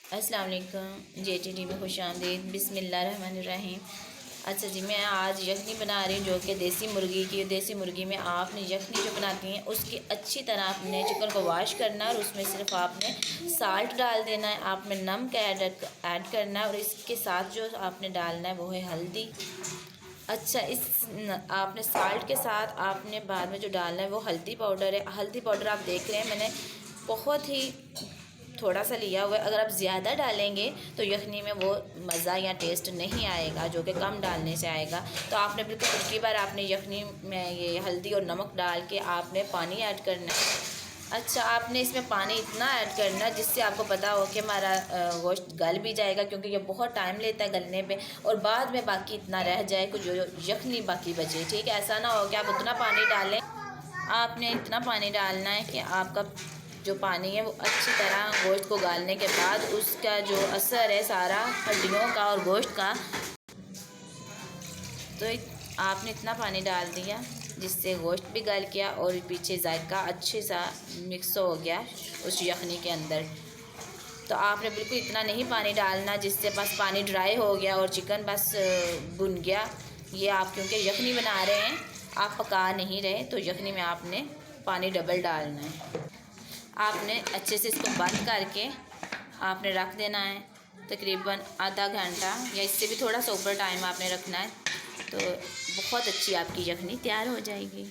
अस्सलाम वालेकुम। JTT में खुश आमदीद। बिस्मिल्लाहिर्रहमानिर्रहीम। अच्छा जी, मैं आज यखनी बना रही हूँ जो कि देसी मुर्गी की। देसी मुर्गी में आपने यखनी जो बनाती हैं उसकी अच्छी तरह आपने चिकन को वॉश करना है और उसमें सिर्फ आपने साल्ट डाल देना है। आपने नमक ऐड करना है और इसके साथ जो आपने डालना है वो है हल्दी। अच्छा, आपने साल्ट के साथ आपने बाद में जो डालना है वो हल्दी पाउडर है। हल्दी पाउडर आप देख रहे हैं मैंने बहुत ही थोड़ा सा लिया हुआ है। अगर आप ज़्यादा डालेंगे तो यखनी में वो मज़ा या टेस्ट नहीं आएगा जो कि कम डालने से आएगा। तो आपने बिल्कुल पिछली बार आपने यखनी में ये हल्दी और नमक डाल के आपने पानी ऐड करना है। अच्छा, आपने इसमें पानी इतना ऐड करना है जिससे आपको पता हो कि हमारा गोश्त गल भी जाएगा, क्योंकि ये बहुत टाइम लेता है गलने पे, और बाद में बाकी इतना रह जाए कि जो यखनी बाकी बचे। ठीक है, ऐसा ना हो कि आप उतना पानी डालें। आपने इतना पानी डालना है कि आपका जो पानी है वो अच्छी तरह गोश्त को गालने के बाद उसका जो असर है सारा हड्डियों का और गोश्त का, तो आपने इतना पानी डाल दिया जिससे गोश्त भी गल गया और पीछे जायका अच्छे सा मिक्स हो गया उस यखनी के अंदर। तो आपने बिल्कुल इतना नहीं पानी डालना जिससे बस पानी ड्राई हो गया और चिकन बस भुन गया। ये आप क्योंकि यखनी बना रहे हैं, आप पका नहीं रहे, तो यखनी में आपने पानी डबल डालना है। आपने अच्छे से इसको बंद करके आपने रख देना है तकरीबन आधा घंटा या इससे भी थोड़ा सा ऊपर टाइम आपने रखना है। तो बहुत अच्छी आपकी यखनी तैयार हो जाएगी।